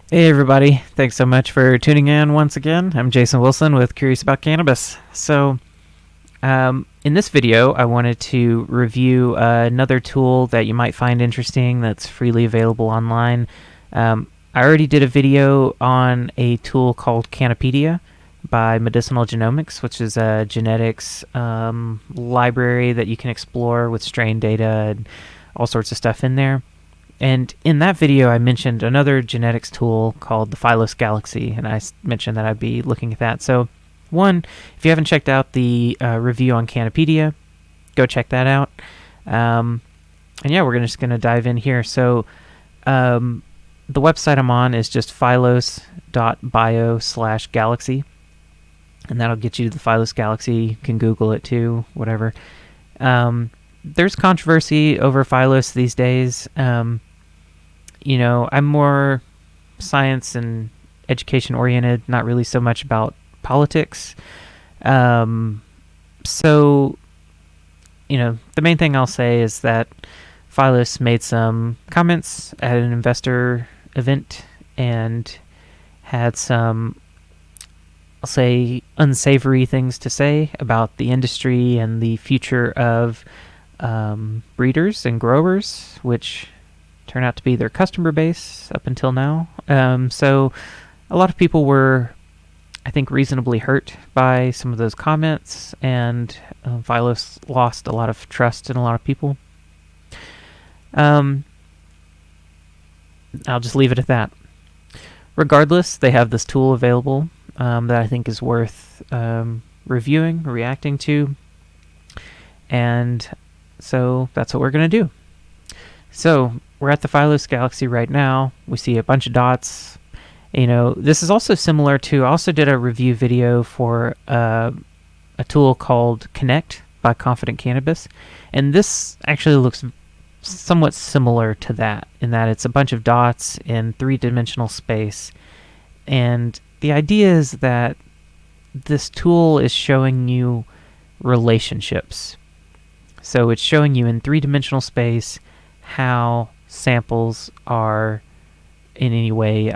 Hey everybody, thanks so much for tuning in once again. I'm Jason Wilson with Curious About Cannabis. In this video, I wanted to review another tool that you might find interesting that's freely available online. I already did a video on a tool called Cannapedia by Medicinal Genomics, which is a genetics library that you can explore with strain data and all sorts of stuff in there. And in that video, I mentioned another genetics tool called the Phylos Galaxy, and I mentioned that I'd be looking at that. So, one, if you haven't checked out the review on Cannapedia, go check that out. And yeah, we're just going to dive in here. So, the website I'm on is just phylos.bio/galaxy, and that'll get you to the Phylos Galaxy. You can Google it too, whatever. There's controversy over Phylos these days. I'm more science and education oriented, not really so much about politics. The main thing I'll say is that Phylos made some comments at an investor event and had some, I'll say, unsavory things to say about the industry and the future of breeders and growers, which turn out to be their customer base up until now. So a lot of people were, I think, reasonably hurt by some of those comments, and Phylos lost a lot of trust in a lot of people. I'll just leave it at that. Regardless, they have this tool available that I think is worth reviewing, reacting to, and so that's what we're going to do. So we're at the Phylos Galaxy right now. We see a bunch of dots. This is also similar to, I also did a review video for a tool called Connect by Confident Cannabis. And this actually looks somewhat similar to that, in that it's a bunch of dots in three-dimensional space. And the idea is that this tool is showing you relationships. So it's showing you in three-dimensional space how samples are in any way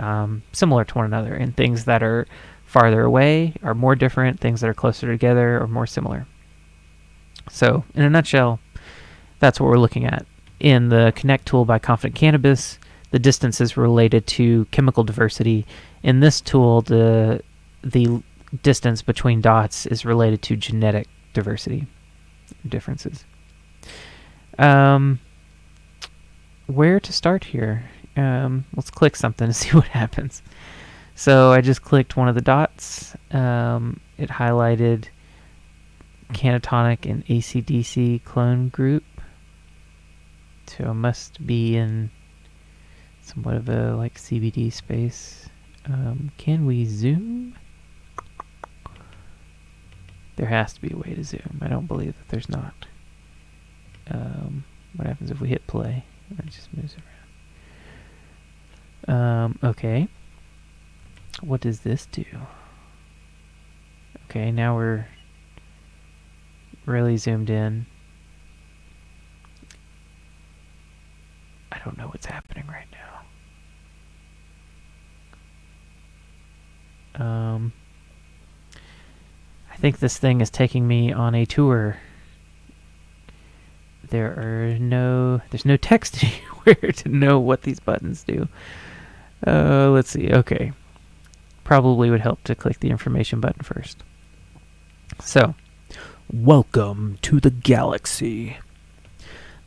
similar to one another, and things that are farther away are more different, things that are closer together are more similar. So in a nutshell, that's what we're looking at. In the Connect tool by Confident Cannabis, the distance is related to chemical diversity. In this tool, the distance between dots is related to genetic diversity differences. Where to start here? Let's click something to see what happens. So I just clicked one of the dots. It highlighted Canatonic and AC/DC clone group. So I must be in somewhat of a CBD space. Can we zoom? There has to be a way to zoom. I don't believe that there's not. What happens if we hit play? It just moves around. Okay. What does this do? Okay, now we're really zoomed in. I don't know what's happening right now. I think this thing is taking me on a tour. There's no text anywhere to know what these buttons do. Let's see. Okay. Probably would help to click the information button first. So, welcome to the galaxy.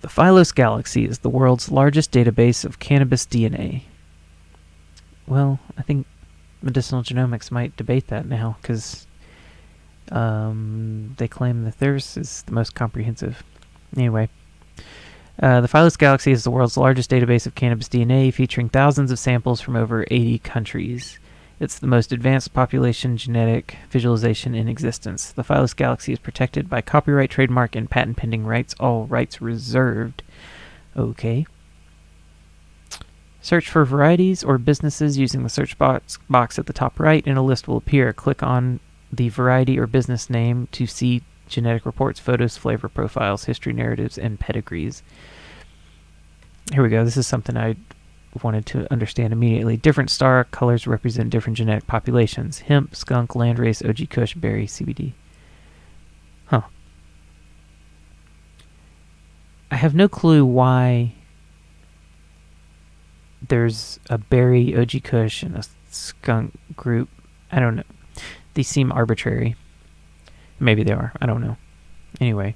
The Phylos Galaxy is the world's largest database of cannabis DNA. Well, I think Medicinal Genomics might debate that now, because they claim that theirs is the most comprehensive. Anyway, the Phylos Galaxy is the world's largest database of cannabis DNA, featuring thousands of samples from over 80 countries. It's the most advanced population genetic visualization in existence. The Phylos Galaxy is protected by copyright, trademark, and patent pending rights, all rights reserved. Okay. Search for varieties or businesses using the search box at the top right, and a list will appear. Click on the variety or business name to see genetic reports, photos, flavor profiles, history narratives, and pedigrees. Here we go. This is something I wanted to understand immediately. Different star colors represent different genetic populations. Hemp, skunk, landrace, OG Kush, berry, CBD. Huh. I have no clue why there's a berry, OG Kush, and a skunk group. I don't know. These seem arbitrary. Maybe they are. I don't know. Anyway,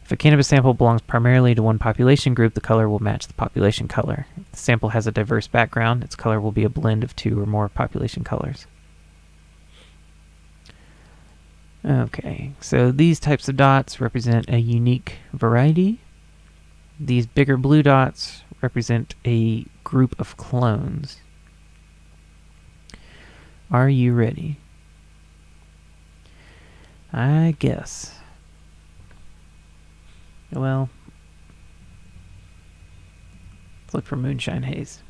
if a cannabis sample belongs primarily to one population group, the color will match the population color. If the sample has a diverse background, its color will be a blend of two or more population colors. Okay, so these types of dots represent a unique variety. These bigger blue dots represent a group of clones. Are you ready? I guess. Well, let's look for moonshine haze.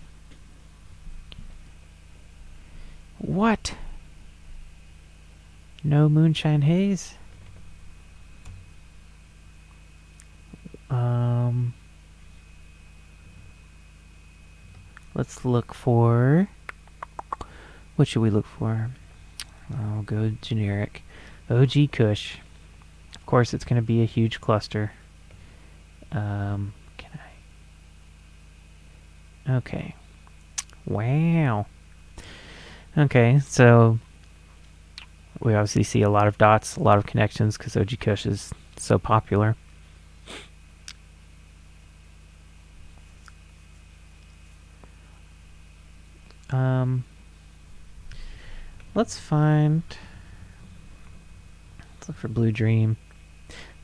What? No moonshine haze? Let's look for... What should we look for? I'll go generic. OG Kush. Of course, it's going to be a huge cluster. Can I? Okay. Wow. Okay, so we obviously see a lot of dots, a lot of connections, because OG Kush is so popular. Let's look for Blue Dream.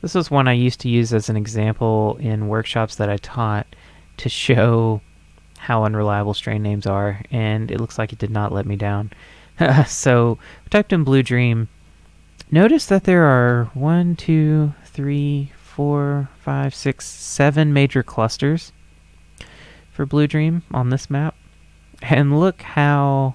This was one I used to use as an example in workshops that I taught to show how unreliable strain names are, and it looks like it did not let me down. So I typed in Blue Dream. Notice that there are 1, 2, 3, 4, 5, 6, 7 major clusters for Blue Dream on this map. And look how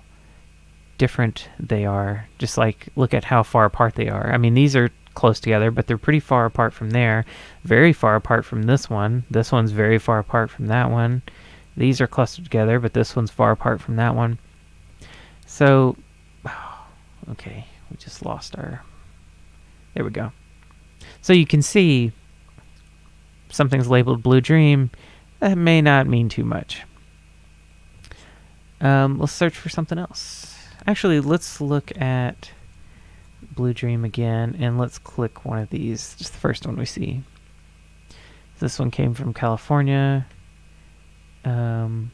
different they are. Just like, look at how far apart they are. I mean, these are close together, but they're pretty far apart from there. Very far apart from this one. This one's very far apart from that one. These are clustered together, but this one's far apart from that one. So, okay, we just lost our... There we go. So you can see something's labeled Blue Dream. That may not mean too much. Let's search for something else. Actually, let's look at Blue Dream again, and let's click one of these, just the first one we see. This one came from California. Now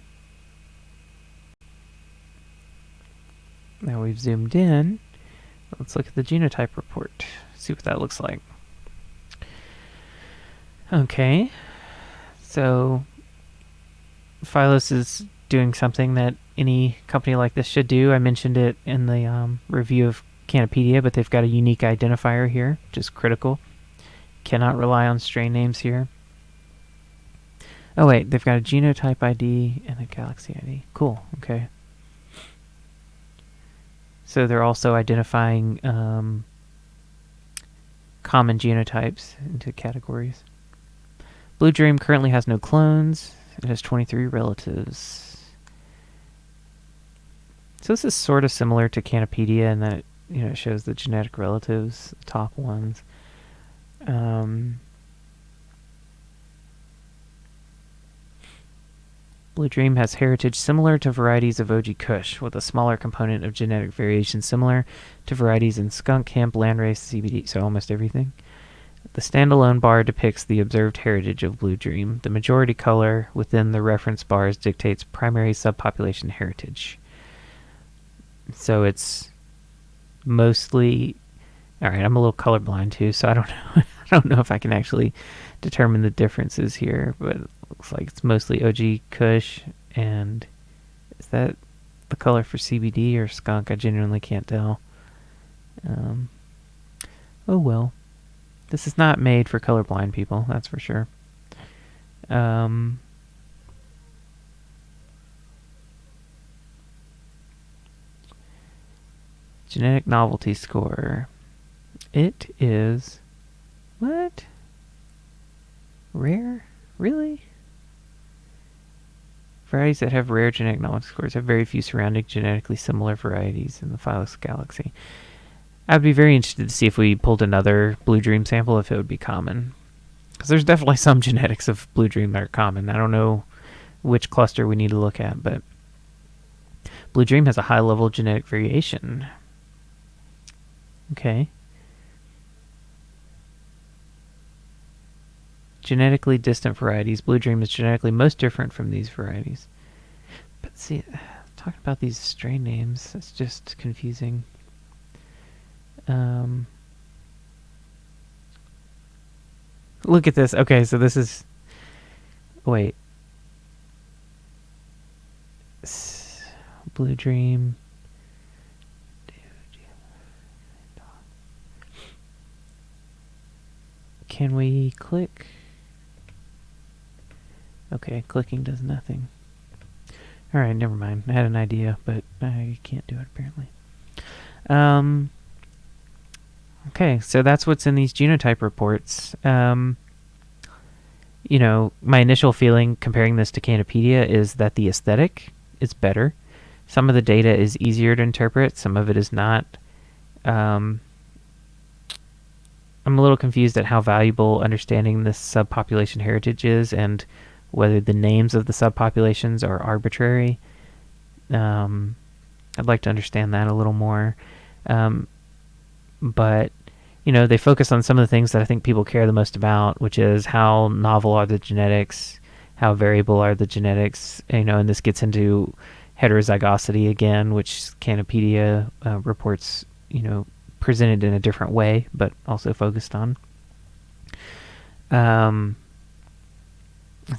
we've zoomed in. Let's look at the genotype report, see what that looks like. Okay, so Phylos is doing something that any company like this should do. I mentioned it in the review of Cannapedia, but they've got a unique identifier here, which is critical. Cannot rely on strain names here. Oh wait, they've got a genotype ID and a galaxy ID. Cool, okay. So they're also identifying common genotypes into categories. Blue Dream currently has no clones. It has 23 relatives. So this is sort of similar to Cannapedia in that it, it shows the genetic relatives, the top ones. Blue Dream has heritage similar to varieties of OG Kush, with a smaller component of genetic variation similar to varieties in skunk, hemp, landrace, CBD, so almost everything. The standalone bar depicts the observed heritage of Blue Dream. The majority color within the reference bars dictates primary subpopulation heritage. So it's mostly... Alright, I'm a little colorblind too, so I don't know. I don't know if I can actually determine the differences here, but it looks like it's mostly OG Kush, and is that the color for CBD or skunk? I genuinely can't tell. Oh well. This is not made for colorblind people, that's for sure. Genetic novelty score. It is... What? Rare? Really? Varieties that have rare genetic knowledge scores have very few surrounding genetically similar varieties in the Phylos Galaxy. I'd be very interested to see if we pulled another Blue Dream sample, if it would be common. Because there's definitely some genetics of Blue Dream that are common. I don't know which cluster we need to look at, but Blue Dream has a high level of genetic variation. Okay. Genetically distant varieties. Blue Dream is genetically most different from these varieties. But see, talking about these strain names, it's just confusing. Look at this. Okay, so this is... Wait. Blue Dream. Can we click? Okay, clicking does nothing. Alright, never mind. I had an idea, but I can't do it apparently. Okay, so that's what's in these genotype reports. You know, my initial feeling comparing this to Cannapedia is that the aesthetic is better. Some of the data is easier to interpret, some of it is not. I'm a little confused at how valuable understanding this subpopulation heritage is and whether the names of the subpopulations are arbitrary. I'd like to understand that a little more. But, you know, they focus on some of the things that I think people care the most about, which is how novel are the genetics, how variable are the genetics, you know, and this gets into heterozygosity again, which Cannapedia reports, you know, presented in a different way, but also focused on.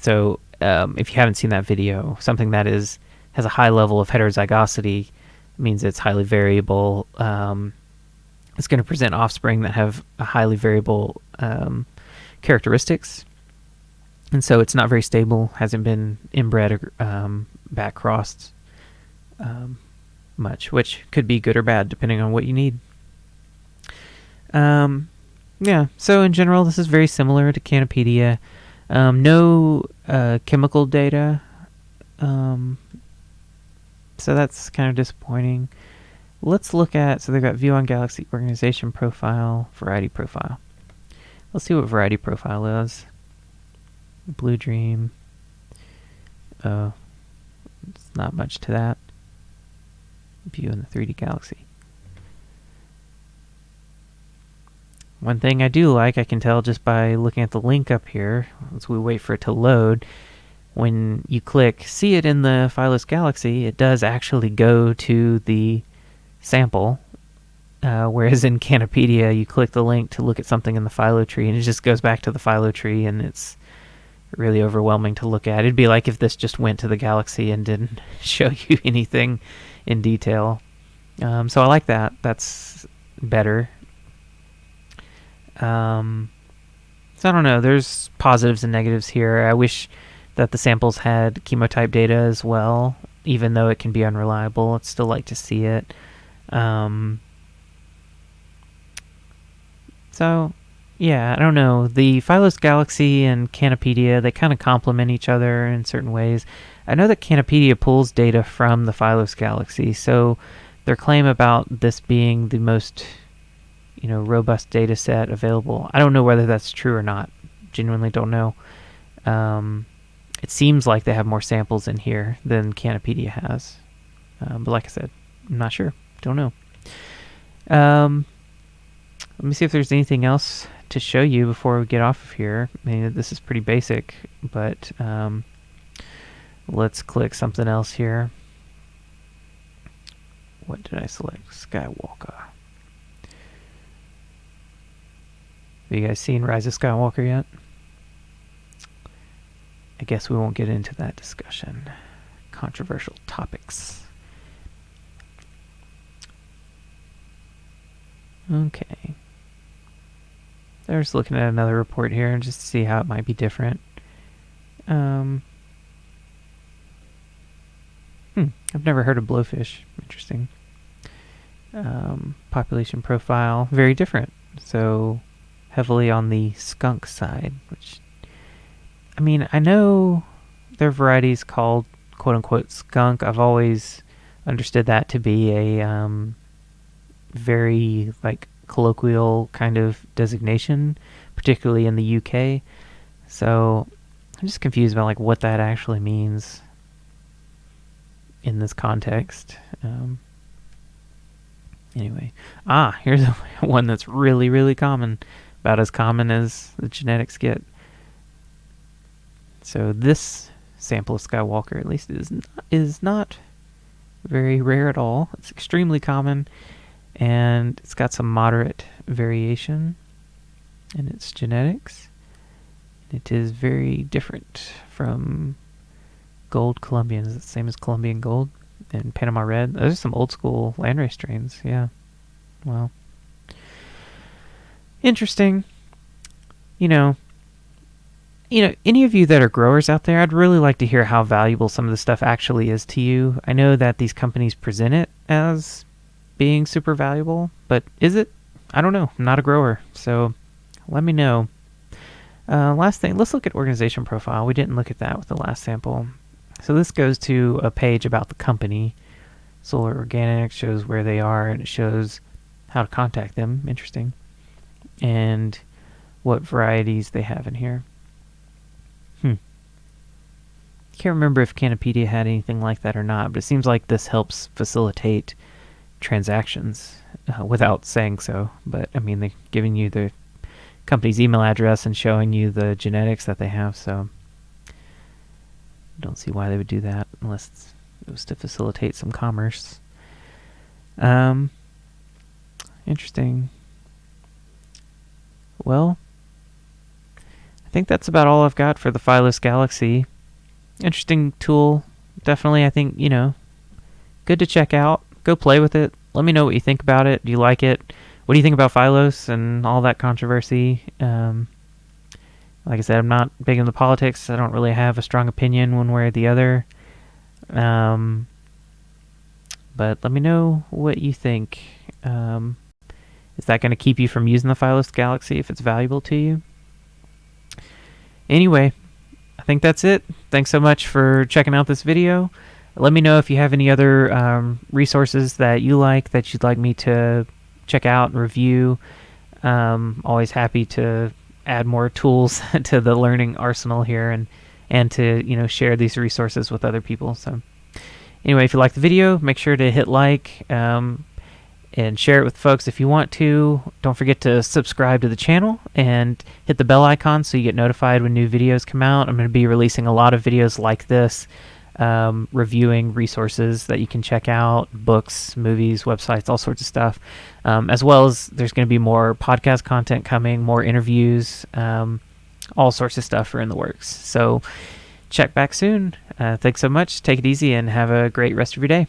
So if you haven't seen that video, something that has a high level of heterozygosity means it's highly variable. It's going to present offspring that have a highly variable characteristics, and so it's not very stable, hasn't been inbred or back crossed much, which could be good or bad depending on what you need. Yeah, so in general, this is very similar to Cannapedia. No chemical data, so that's kind of disappointing. Let's look at, so they've got view on Galaxy, organization profile, variety profile. Let's see what variety profile is. Blue Dream. It's not much to that. View in the 3D Galaxy. One thing I do like, I can tell just by looking at the link up here, as we wait for it to load, when you click see it in the Phylos Galaxy, it does actually go to the sample, whereas in Cannapedia, you click the link to look at something in the Phylo tree, and it just goes back to the Phylo tree, and it's really overwhelming to look at. It'd be like if this just went to the Galaxy and didn't show you anything in detail. So I like that. That's better. So I don't know. There's positives and negatives here. I wish that the samples had chemotype data as well, even though it can be unreliable. I'd still like to see it. So, yeah, I don't know. The Phylos Galaxy and Cannapedia, they kind of complement each other in certain ways. I know that Cannapedia pulls data from the Phylos Galaxy, so their claim about this being the most, you know, robust data set available, I don't know whether that's true or not. Genuinely don't know. It seems like they have more samples in here than Cannapedia has. But like I said, I'm not sure. Don't know. Let me see if there's anything else to show you before we get off of here. I mean, this is pretty basic, but let's click something else here. What did I select? Skywalker. Have you guys seen Rise of Skywalker yet? I guess we won't get into that discussion. Controversial topics. Okay. They're just looking at another report here and just to see how it might be different. I've never heard of blowfish. Interesting. Population profile, very different. So heavily on the skunk side, which, I mean, I know there are varieties called quote-unquote skunk. I've always understood that to be a very like colloquial kind of designation, particularly in the UK. So I'm just confused about like what that actually means in this context. Anyway, here's one that's really, really common, about as common as the genetics get. So this sample of Skywalker, at least, is not very rare at all. It's extremely common, and it's got some moderate variation in its genetics. It is very different from gold Colombians. It's the same as Colombian gold and Panama red. Those are some old school landrace strains. Yeah. Well, interesting. You know, any of you that are growers out there, I'd really like to hear how valuable some of the stuff actually is to you. I know that these companies present it as being super valuable, but is it? I don't know. I'm not a grower, so let me know. Last thing, let's look at organization profile. We didn't look at that with the last sample. So this goes to a page about the company. Solar Organics shows where they are, and it shows how to contact them. Interesting. And what varieties they have in here. Can't remember if Cannapedia had anything like that or not, but it seems like this helps facilitate transactions without saying so. But I mean, they're giving you the company's email address and showing you the genetics that they have, so I don't see why they would do that unless it was to facilitate some commerce. Interesting. Well, I think that's about all I've got for the Phylos Galaxy. Interesting tool. Definitely, I think, good to check out. Go play with it. Let me know what you think about it. Do you like it? What do you think about Phylos and all that controversy? Like I said, I'm not big into politics. I don't really have a strong opinion one way or the other. But let me know what you think. Is that going to keep you from using the Phylos Galaxy if it's valuable to you? Anyway, I think that's it. Thanks so much for checking out this video. Let me know if you have any other resources that you like that you'd like me to check out and review. Always happy to add more tools to the learning arsenal here and to share these resources with other people. So anyway, if you like the video, make sure to hit like and share it with folks if you want to. Don't forget to subscribe to the channel and hit the bell icon so you get notified when new videos come out. I'm going to be releasing a lot of videos like this, reviewing resources that you can check out, books, movies, websites, all sorts of stuff, as well as there's going to be more podcast content coming, more interviews, all sorts of stuff are in the works. So check back soon. Thanks so much. Take it easy and have a great rest of your day.